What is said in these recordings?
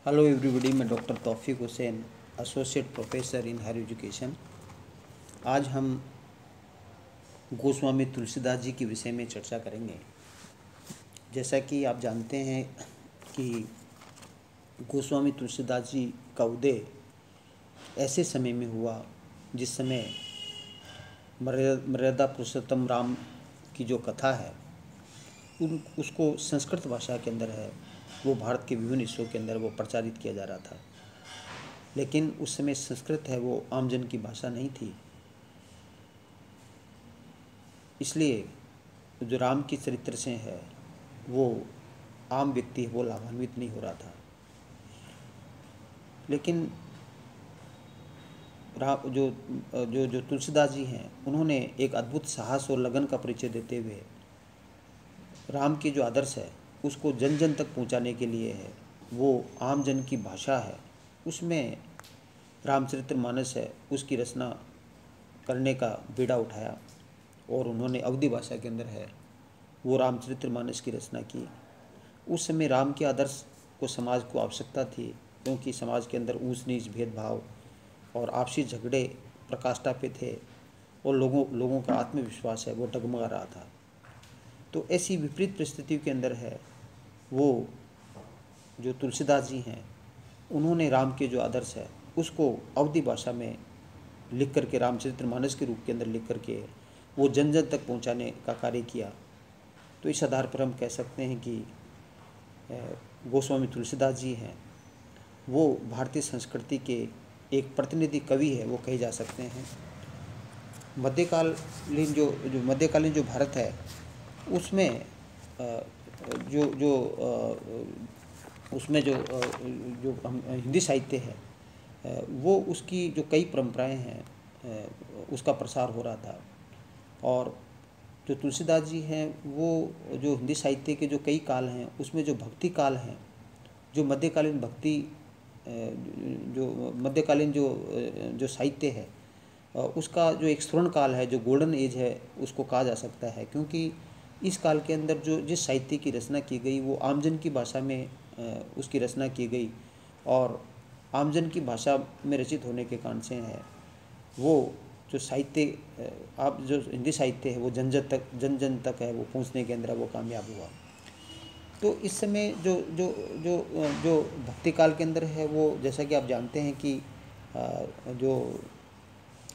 Hello everybody, मैं doctor Taufiq Hussain, associate professor in higher education. आज हम गोस्वामी तुलसीदास जी के विषय में चर्चा करेंगे। जैसा कि आप जानते हैं कि गोस्वामी तुलसीदास जी का उदय ऐसे समय में हुआ जिस समय मर्यादा पुरुषोत्तम राम की जो कथा है उसको संस्कृत भाषा के अंदर है, वो भारत के विभिन्न हिस्सों के अंदर वो प्रचारित किया जा रहा था। लेकिन उस समय संस्कृत है वो आमजन की भाषा नहीं थी, इसलिए जो राम की चरित्र से है वो आम व्यक्ति वो लाभान्वित नहीं हो रहा था। लेकिन जो जो जो तुलसीदास जी हैं उन्होंने एक अद्भुत साहस और लगन का परिचय देते हुए राम की जो आदर्श है उसको जन जन तक पहुंचाने के लिए है, वो आम जन की भाषा है, उसमें रामचरितमानस है उसकी रचना करने का बीड़ा उठाया और उन्होंने अवधी भाषा के अंदर है वो रामचरितमानस की रचना की। उस समय राम के आदर्श को समाज को आवश्यकता थी, क्योंकि समाज के अंदर ऊंच नीच भेदभाव और आपसी झगड़े प्रकाष्ठा पे थे और लोगों का आत्मविश्वास है वो डगमगा रहा था। तो ऐसी विपरीत परिस्थितियों के अंदर है वो जो तुलसीदास जी हैं उन्होंने राम के जो आदर्श है उसको अवधी भाषा में लिख करके रामचरितमानस के रूप के अंदर लिख करके वो जन जन तक पहुंचाने का कार्य किया। तो इस आधार पर हम कह सकते हैं कि गोस्वामी तुलसीदास जी हैं वो भारतीय संस्कृति के एक प्रतिनिधि कवि है वो कहे जा सकते हैं। मध्यकालीन मध्यकालीन जो भारत है उसमें जो जो उसमें जो हम हिंदी साहित्य है वो उसकी जो कई परंपराएं हैं उसका प्रसार हो रहा था। और जो तुलसीदास जी हैं वो जो हिंदी साहित्य के जो कई काल हैं उसमें जो भक्ति काल हैं, जो मध्यकालीन भक्ति जो मध्यकालीन जो साहित्य है उसका जो एक स्वर्ण काल है, जो गोल्डन एज है उसको कहा जा सकता है। क्योंकि इस काल के अंदर जो जिस साहित्य की रचना की गई वो आमजन की भाषा में उसकी रचना की गई और आमजन की भाषा में रचित होने के कारण से है वो जो साहित्य आप जो हिंदी साहित्य है वो जन जन तक है वो पहुंचने के अंदर वो कामयाब हुआ। तो इस समय जो जो जो जो भक्ति काल के अंदर है वो जैसा कि आप जानते हैं कि जो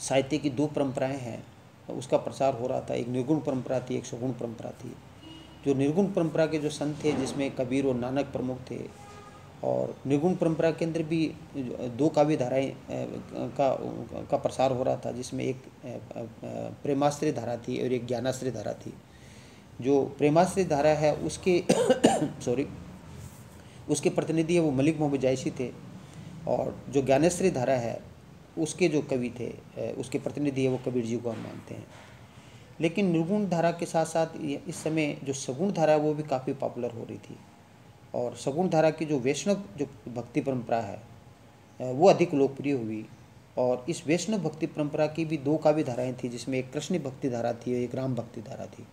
साहित्य की दो परंपराएं हैं उसका प्रसार हो रहा था। एक निर्गुण परंपरा थी, एक सगुण परंपरा थी। जो निर्गुण परंपरा के जो संत थे जिसमें कबीर और नानक प्रमुख थे, और निर्गुण परंपरा के अंदर भी दो काव्य धाराएं का प्रसार हो रहा था, जिसमें एक प्रेमाश्रय धारा थी और एक ज्ञानाश्रय धारा थी। जो प्रेमाश्रय धारा है उसके उसके प्रतिनिधि है वो मलिक मोहम्मद जायसी थे, और जो ज्ञानाश्रय धारा है उसके जो कवि थे उसके प्रतिनिधि है वो कबीर जी को हम मानते हैं। लेकिन निर्गुण धारा के साथ साथ इस समय जो सगुण धारा है वो भी काफ़ी पॉपुलर हो रही थी, और सगुण धारा की जो वैष्णव जो भक्ति परंपरा है वो अधिक लोकप्रिय हुई। और इस वैष्णव भक्ति परंपरा की भी दो काव्य धाराएं थी, जिसमें एक कृष्ण भक्ति धारा थी और एक राम भक्ति धारा थी।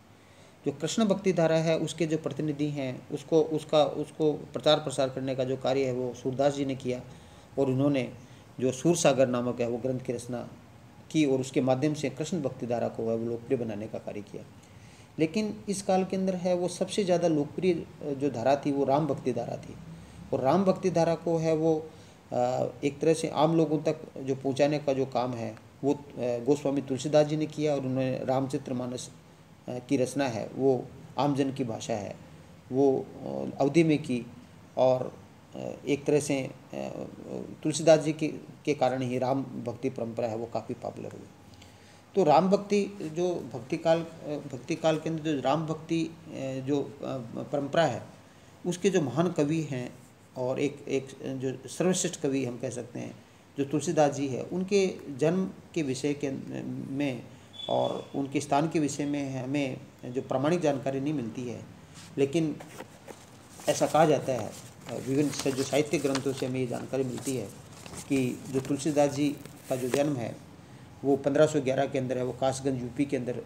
जो कृष्ण भक्ति धारा है उसके जो प्रतिनिधि हैं उसको प्रचार प्रसार करने का जो कार्य है वो सूरदास जी ने किया, और उन्होंने जो सूरसागर नामक है वो ग्रंथ की रचना की और उसके माध्यम से कृष्ण भक्ति धारा को है वो लोकप्रिय बनाने का कार्य किया। लेकिन इस काल के अंदर है वो सबसे ज़्यादा लोकप्रिय जो धारा थी वो राम भक्ति धारा थी, और राम भक्ति धारा को है वो एक तरह से आम लोगों तक जो पहुंचाने का जो काम है वो गोस्वामी तुलसीदास जी ने किया, और उन्होंने रामचरितमानस की रचना है वो आमजन की भाषा है वो अवधि में की, और एक तरह से तुलसीदास जी के कारण ही राम भक्ति परंपरा है वो काफ़ी पॉपुलर हुई। तो राम भक्ति जो भक्ति काल के अंदर जो राम भक्ति जो परंपरा है उसके जो महान कवि हैं, और एक जो सर्वश्रेष्ठ कवि हम कह सकते हैं जो तुलसीदास जी है, उनके जन्म के विषय के में और उनके स्थान के विषय में हमें जो प्रामाणिक जानकारी नहीं मिलती है। लेकिन ऐसा कहा जाता है विभिन्न जो साहित्य ग्रंथों से हमें ये जानकारी मिलती है कि जो तुलसीदास जी का जो जन्म है वो 1511 के अंदर है वो कासगंज यूपी के अंदर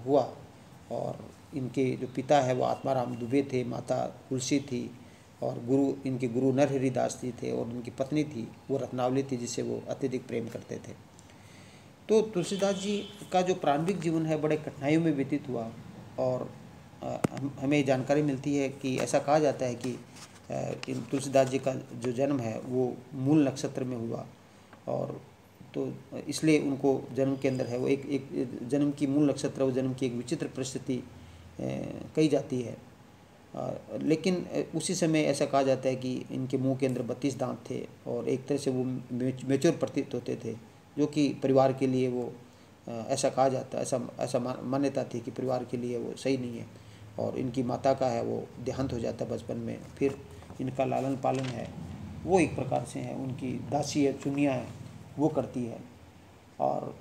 हुआ, और इनके जो पिता है वो आत्माराम दुबे थे, माता तुलसी थी, और इनके गुरु नरहरि दास जी थे और उनकी पत्नी थी वो रत्नावली थी, जिससे वो अत्यधिक प्रेम करते थे। तो तुलसीदास जी का जो प्रारंभिक जीवन है बड़े कठिनाइयों में व्यतीत हुआ। और हमें जानकारी मिलती है कि ऐसा कहा जाता है कि इन तुलसीदास जी का जो जन्म है वो मूल नक्षत्र में हुआ, और तो इसलिए उनको जन्म के अंदर है वो एक जन्म की मूल नक्षत्र और जन्म की एक विचित्र परिस्थिति कही जाती है। लेकिन उसी समय ऐसा कहा जाता है कि इनके मुंह के अंदर 32 दांत थे और एक तरह से वो मेच्योर प्रतीत होते थे, जो कि परिवार के लिए वो ऐसा कहा जाता है, ऐसा मान्यता थी कि परिवार के लिए वो सही नहीं है। और इनकी माता का है वो देहांत हो जाता है बचपन में। फिर इनका लालन पालन है वो एक प्रकार से है, उनकी दासी है चुनिया है वो करती है। और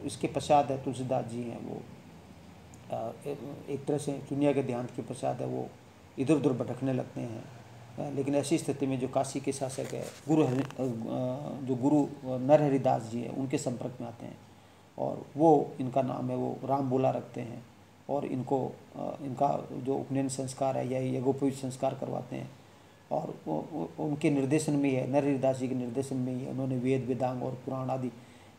इसके पश्चात है तुलसीदास जी हैं वो एक तरह से चुनिया के देहांत के पश्चात है वो इधर उधर भटकने लगते हैं। लेकिन ऐसी स्थिति में जो काशी के शासक है जो गुरु नरहरि दास जी हैं उनके संपर्क में आते हैं, और वो इनका नाम है वो राम बोला रखते हैं, और इनका जो उपनयन संस्कार है या यज्ञोपवीत संस्कार करवाते हैं। और उनके निर्देशन में ही है, नरहरि दास जी के निर्देशन में ही है, उन्होंने वेद वेदांग और पुराण आदि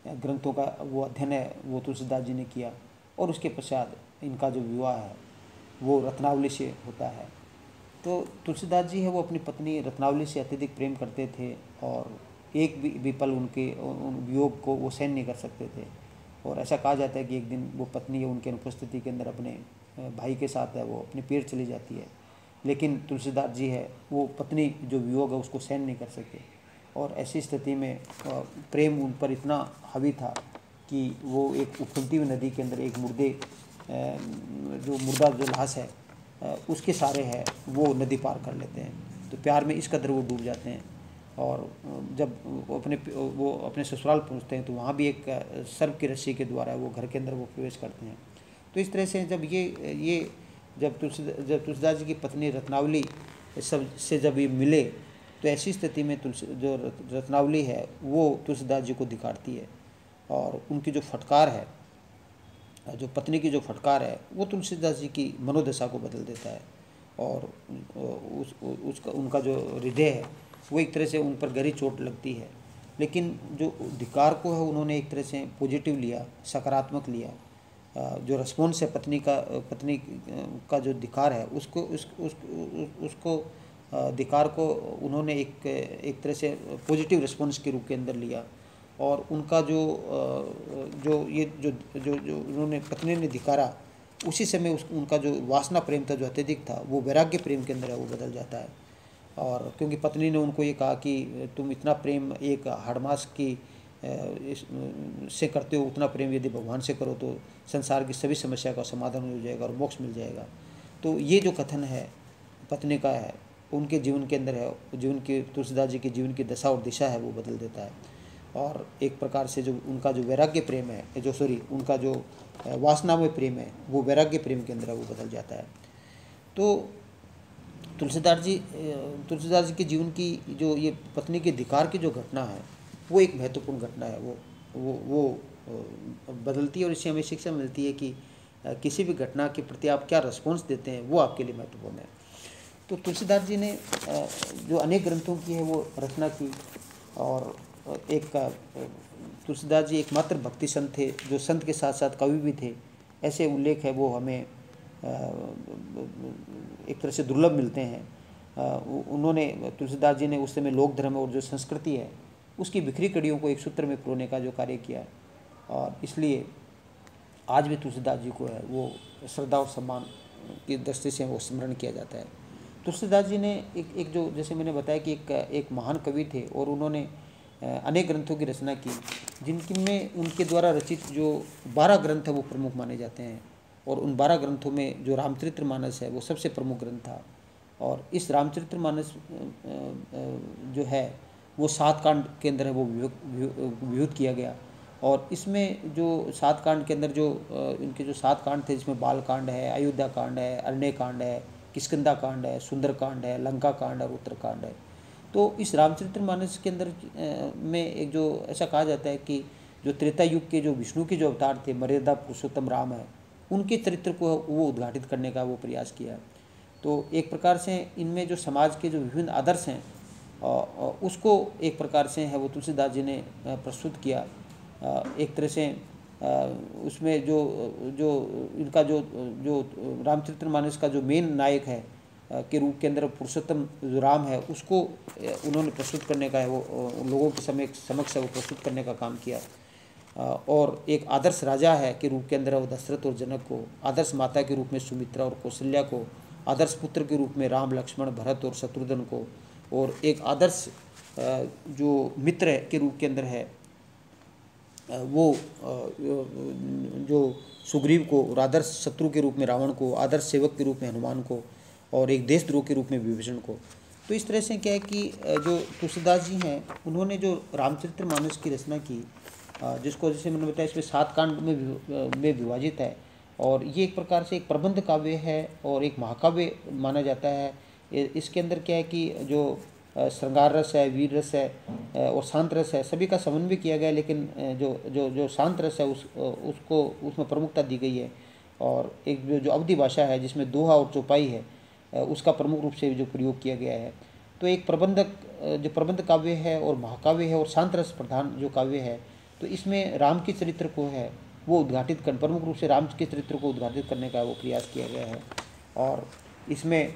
ग्रंथों का वो अध्ययन है वो तुलसीदास जी ने किया। और उसके पश्चात इनका जो विवाह है वो रत्नावली से होता है। तो तुलसीदास जी है वो अपनी पत्नी रत्नावली से अत्यधिक प्रेम करते थे, और एक भी पल उनके वियोग को वो सहन नहीं कर सकते थे। और ऐसा कहा जाता है कि एक दिन वो पत्नी उनके अनुपस्थिति के अंदर अपने भाई के साथ है वो अपने पेड़ चली जाती है, लेकिन तुलसीदास जी है वो पत्नी जो वियोग है उसको सहन नहीं कर सके। और ऐसी स्थिति में प्रेम उन पर इतना हावी था कि वो एक उफुलती हुई नदी के अंदर एक मुर्दा जो लाश है उसके सहारे है वो नदी पार कर लेते हैं। तो प्यार में इस कदर वो डूब जाते हैं। और जब वो अपने ससुराल पहुंचते हैं तो वहाँ भी एक सर्प की रस्सी के द्वारा वो घर के अंदर वो प्रवेश करते हैं। तो इस तरह से जब तुलसीदास जी की पत्नी रत्नावली जब ये मिले तो ऐसी स्थिति में जो रत्नावली है वो तुलसीदास जी को दिखाती है, और उनकी जो फटकार है, जो पत्नी की जो फटकार है वो तुलसीदास जी की मनोदशा को बदल देता है। और उनका जो हृदय है वो एक तरह से उन पर गहरी चोट लगती है, लेकिन जो धिक्कार को है उन्होंने एक तरह से पॉजिटिव लिया, सकारात्मक लिया। जो रिस्पॉन्स है पत्नी का जो धिक्कार है उसको धिक्कार को उन्होंने एक तरह से पॉजिटिव रिस्पॉन्स के रूप के अंदर लिया। और उनका जो उन्होंने पत्नी ने धिक्कारा उसी समय उनका जो वासना प्रेम था जो अत्यधिक था वो वैराग्य प्रेम के अंदर है वो बदल जाता है। और क्योंकि पत्नी ने उनको ये कहा कि तुम इतना प्रेम एक हाड़मास की से करते हो, उतना प्रेम यदि भगवान से करो तो संसार की सभी समस्या का समाधान हो जाएगा और मोक्ष मिल जाएगा। तो ये जो कथन है पत्नी का है उनके जीवन के अंदर है, जीवन की तुलसीदास जी के जीवन की दशा और दिशा है वो बदल देता है। और एक प्रकार से जो उनका जो वैराग्य प्रेम है उनका जो वासनामय प्रेम है वो वैराग्य प्रेम के अंदर वो बदल जाता है। तो तुलसीदास जी के जीवन की जो ये पत्नी के धिक्कार की जो घटना है वो एक महत्वपूर्ण घटना है, वो बदलती है। और इससे हमें शिक्षा मिलती है कि किसी भी घटना के प्रति आप क्या रिस्पॉन्स देते हैं वो आपके लिए महत्वपूर्ण है। तो तुलसीदास जी ने जो अनेक ग्रंथों की है वो रचना की, और तुलसीदास जी एकमात्र भक्ति संत थे जो संत के साथ साथ कवि भी थे। ऐसे उल्लेख है वो हमें एक तरह से दुर्लभ मिलते हैं। उन्होंने तुलसीदास जी ने उस समय लोक धर्म और जो संस्कृति है उसकी बिखरी कड़ियों को एक सूत्र में पिरोने का जो कार्य किया, और इसलिए आज भी तुलसीदास जी को है वो श्रद्धा और सम्मान की दृष्टि से वो स्मरण किया जाता है। तुलसीदास जी ने एक जो जैसे मैंने बताया कि एक महान कवि थे और उन्होंने अनेक ग्रंथों की रचना की, जिनमें उनके द्वारा रचित जो 12 ग्रंथ है वो प्रमुख माने जाते हैं। और उन 12 ग्रंथों में जो रामचरितमानस है वो सबसे प्रमुख ग्रंथ था। और इस रामचरितमानस जो है वो 7 कांड के अंदर है वो विभूत किया गया। और इसमें जो 7 कांड के अंदर जो इनके जो 7 कांड थे जिसमें बाल कांड है, अयोध्या कांड है, अरण्य कांड है, किष्किंधा कांड है, सुंदर कांड है, लंका कांड और उत्तर कांड है। तो इस रामचरितमानस के अंदर में एक जो ऐसा कहा जाता है कि जो त्रेता युग के जो विष्णु के जो अवतार थे मर्यादा पुरुषोत्तम राम है, उनके चरित्र को वो उद्घाटित करने का वो प्रयास किया। तो एक प्रकार से इनमें जो समाज के जो विभिन्न आदर्श हैं उसको एक प्रकार से है वो तुलसीदास जी ने प्रस्तुत किया। एक तरह से उसमें जो जो इनका जो जो रामचरितमानस का जो मेन नायक है के रूप के अंदर पुरुषोत्तम जो राम है उसको उन्होंने प्रस्तुत करने का है वो लोगों के समक्ष वो प्रस्तुत करने का काम किया। और एक आदर्श राजा है के रूप के अंदर वो दशरथ और जनक को, आदर्श माता के रूप में सुमित्रा और कौशल्या को, आदर्श पुत्र के रूप में राम लक्ष्मण भरत और शत्रुघ्न को, और एक आदर्श जो मित्र के रूप के अंदर है वो जो सुग्रीव को, और आदर्श शत्रु के रूप में रावण को, आदर्श सेवक के रूप में हनुमान को, और एक देशद्रोह के रूप में विभीषण को। तो इस तरह से क्या है कि जो तुलसीदास जी हैं उन्होंने जो रामचरितमानस की रचना की, जिसको जैसे मैंने बताया इसमें 7 कांड में विभाजित है, और ये एक प्रकार से एक प्रबंध काव्य है और एक महाकाव्य माना जाता है। इसके अंदर क्या है कि जो श्रृंगार रस है, वीर रस है और शांत रस है, सभी का समन्वय किया गया है। लेकिन जो जो जो शांत रस है उसको उसमें प्रमुखता दी गई है। और एक जो अवधी भाषा है जिसमें दोहा और चौपाई है उसका प्रमुख रूप से जो प्रयोग किया गया है। तो एक जो प्रबंध काव्य है और महाकाव्य है और शांत रस प्रधान जो काव्य है, तो इसमें राम के चरित्र को है वो उद्घाटित कर, प्रमुख रूप से राम के चरित्र को उद्घाटित करने का वो प्रयास किया गया है। और इसमें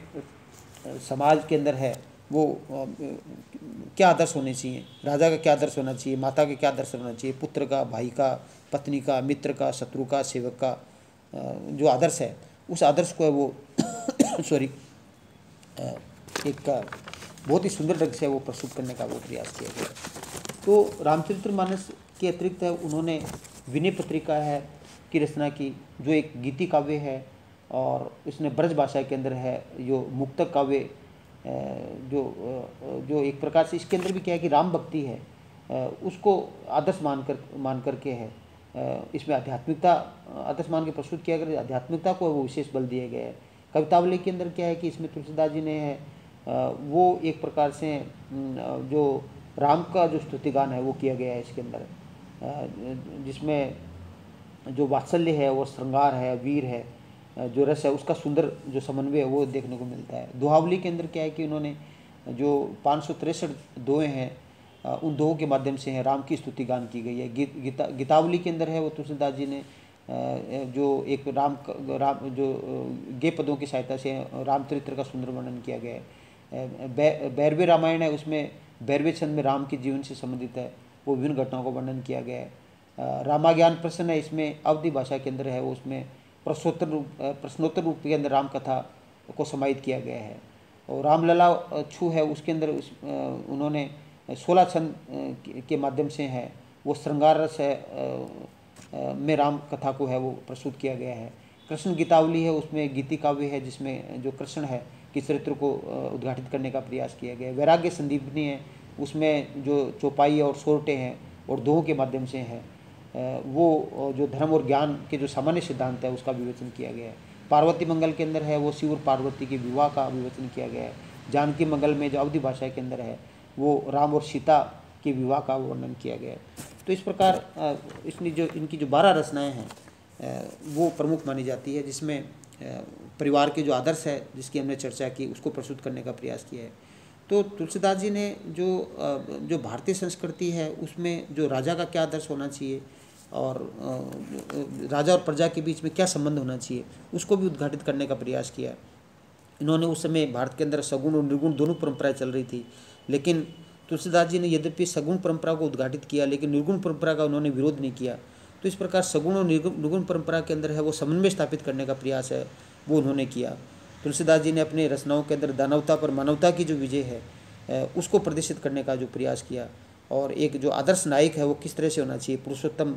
समाज के अंदर है वो क्या आदर्श होने चाहिए, राजा का क्या आदर्श होना चाहिए, माता का क्या आदर्श होना चाहिए, पुत्र का, भाई का, पत्नी का, मित्र का, शत्रु का, सेवक का जो आदर्श है उस आदर्श को है वो सॉरी एक बहुत ही सुंदर ढंग से वो प्रस्तुत करने का वो प्रयास किया गया। तो रामचरितमानस के अतिरिक्त है उन्होंने विनय पत्रिका है की रचना की, जो एक गीति काव्य है, और इसने ब्रज भाषा के अंदर है जो मुक्तक काव्य जो एक प्रकार से इसके अंदर भी क्या है कि राम भक्ति है उसको आदर्श मान करके है। इसमें आध्यात्मिकता आदर्श मान के प्रस्तुत किया गया, आध्यात्मिकता को वो विशेष बल दिया गया है। कवितावली के अंदर क्या है कि इसमें तुलसीदास जी ने है वो एक प्रकार से जो राम का जो स्तुतिगान है वो किया गया है इसके अंदर, जिसमें जो वात्सल्य है वो श्रृंगार है, वीर है, जो रस है उसका सुंदर जो समन्वय है वो देखने को मिलता है। दोहावली के अंदर क्या है कि उन्होंने जो 563 दोहे हैं उन दोहों के माध्यम से है राम की स्तुति गान की गई है। गीतावली के अंदर है वो तुलसीदास जी ने जो एक राम जो गे पदों की सहायता से रामचरित्र का सुंदर वर्णन किया गया है। भैरवी रामायण है उसमें भैरवी छंद में राम के जीवन से संबंधित है वो विभिन्न घटनाओं का वर्णन किया गया है। रामाज्ञान प्रश्न है इसमें अवधि भाषा के अंदर है वो उसमें प्रश्नोत्तर रूप के अंदर राम कथा को समाहित किया गया है। और रामलला छू है उसके अंदर उन्होंने 16 छंद के माध्यम से है वो श्रृंगार रस है में राम कथा को है वो प्रस्तुत किया गया है। कृष्ण गीतावली है उसमें गीति काव्य है जिसमें जो कृष्ण है कि चरित्र को उद्घाटित करने का प्रयास किया गया है। वैराग्य संदीपनी है उसमें जो चौपाई और सोरठे हैं और दोहों के माध्यम से है वो जो धर्म और ज्ञान के जो सामान्य सिद्धांत है उसका विवेचन किया गया है। पार्वती मंगल के अंदर है वो शिव और पार्वती के विवाह का विवेचन किया गया है। जानकी मंगल में जो अवधि भाषा के अंदर है वो राम और सीता के विवाह का वर्णन किया गया है। तो इस प्रकार इनकी जो 12 रचनाएं हैं वो प्रमुख मानी जाती है, जिसमें परिवार के जो आदर्श है जिसकी हमने चर्चा की उसको प्रस्तुत करने का प्रयास किया है। तो तुलसीदास जी ने जो भारतीय संस्कृति है उसमें जो राजा का क्या आदर्श होना चाहिए और राजा और प्रजा के बीच में क्या संबंध होना चाहिए उसको भी उद्घाटित करने का प्रयास किया। इन्होंने उस समय भारत के अंदर सगुण और निर्गुण दोनों परंपराएं चल रही थी, लेकिन तुलसीदास जी ने यद्यपि सगुण परंपरा को उद्घाटित किया लेकिन निर्गुण परंपरा का उन्होंने विरोध नहीं किया। तो इस प्रकार सगुण और निर्गुण परंपरा के अंदर है वो समन्वय स्थापित करने का प्रयास है वो उन्होंने किया। तुलसीदास जी ने अपने रचनाओं के अंदर दानवता पर मानवता की जो विजय है उसको प्रदर्शित करने का जो प्रयास किया, और एक जो आदर्श नायक है वो किस तरह से होना चाहिए, पुरुषोत्तम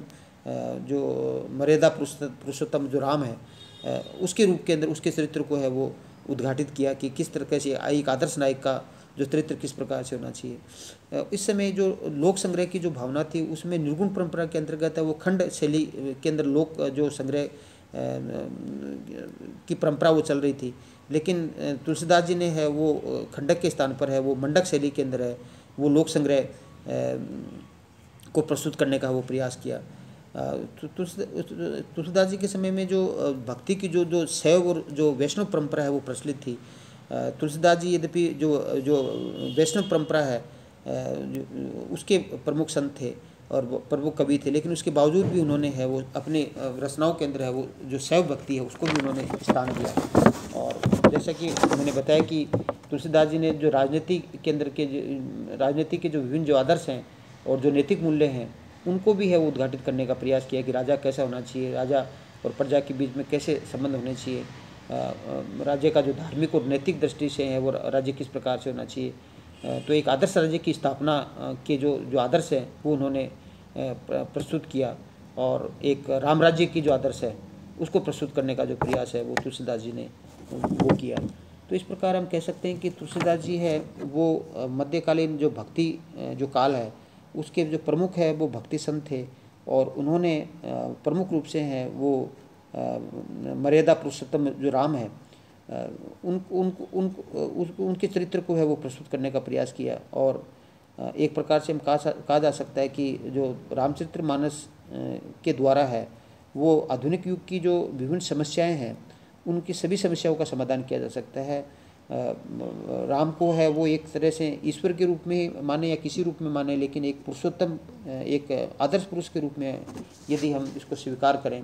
जो मर्यादा पुरुषोत्तम जो राम है उसके रूप के अंदर उसके चरित्र को है वो उद्घाटित किया कि किस तरह से एक आदर्श नायक का जो चरित्र किस प्रकार से होना चाहिए। इस समय जो लोक संग्रह की जो भावना थी उसमें निर्गुण परंपरा के अंतर्गत है वो खंड शैली के अंदर लोक जो संग्रह की परंपरा वो चल रही थी, लेकिन तुलसीदास जी ने है वो खंडक के स्थान पर है वो मंडक शैली के अंदर है वो लोक संग्रह को प्रस्तुत करने का वो प्रयास किया। तुलसीदास जी के समय में जो भक्ति की जो शैव और जो वैष्णव परंपरा है वो प्रचलित थी। तुलसीदास जी यद्यपि जो जो वैष्णव परंपरा है उसके प्रमुख संत थे और वो प्रमुख कवि थे, लेकिन उसके बावजूद भी उन्होंने है वो अपने रचनाओं के अंदर है वो जो शैव भक्ति है उसको भी उन्होंने स्थान दिया। और जैसा कि मैंने बताया कि तुलसीदास जी ने जो राजनीति के अंदर के राजनीति के जो विभिन्न जो आदर्श हैं और जो नैतिक मूल्य हैं उनको भी है वो उद्घाटित करने का प्रयास किया कि राजा कैसा होना चाहिए, राजा और प्रजा के बीच में कैसे संबंध होने चाहिए, राज्य का जो धार्मिक और नैतिक दृष्टि से है वो राज्य किस प्रकार से होना चाहिए। तो एक आदर्श राज्य की स्थापना के जो आदर्श है वो उन्होंने प्रस्तुत किया और एक राम राज्य की जो आदर्श है उसको प्रस्तुत करने का जो प्रयास है वो तुलसीदास जी ने वो किया। तो इस प्रकार हम कह सकते हैं कि तुलसीदास जी है वो मध्यकालीन जो भक्ति जो काल है उसके जो प्रमुख है वो भक्ति संत थे और उन्होंने प्रमुख रूप से हैं वो मर्यादा पुरुषोत्तम जो राम है उनके चरित्र को है वो प्रस्तुत करने का प्रयास किया। और एक प्रकार से हम कहा जा सकता है कि जो रामचरितमानस के द्वारा है वो आधुनिक युग की जो विभिन्न समस्याएं हैं उनकी सभी समस्याओं का समाधान किया जा सकता है। राम को है वो एक तरह से ईश्वर के रूप में माने या किसी रूप में माने, लेकिन एक पुरुषोत्तम एक आदर्श पुरुष के रूप में यदि हम इसको स्वीकार करें,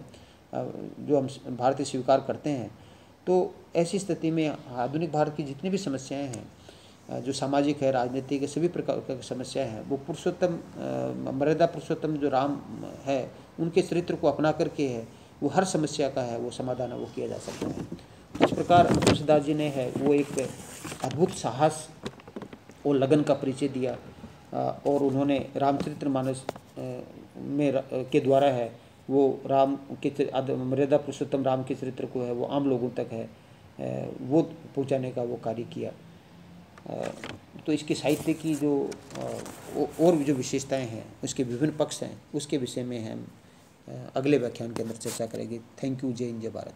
जो हम भारतीय स्वीकार करते हैं, तो ऐसी स्थिति में आधुनिक भारत की जितनी भी समस्याएं हैं जो सामाजिक है, राजनीतिक है, सभी प्रकार की समस्याएं हैं वो पुरुषोत्तम मर्यादा पुरुषोत्तम जो राम है उनके चरित्र को अपना करके है वो हर समस्या का है वो समाधान है वो किया जा सकता है। इस प्रकार तुलसीदास जी ने है वो एक अद्भुत साहस और लगन का परिचय दिया और उन्होंने रामचरितमानस में के द्वारा है वो राम के मर्यादा पुरुषोत्तम राम के चरित्र को है वो आम लोगों तक है वो पहुंचाने का वो कार्य किया। तो इसके साहित्य की जो और जो विशेषताएं हैं उसके विभिन्न पक्ष हैं उसके विषय में हम अगले व्याख्यान के अंदर चर्चा करेंगे। Thank you. जय हिंद, जय भारत।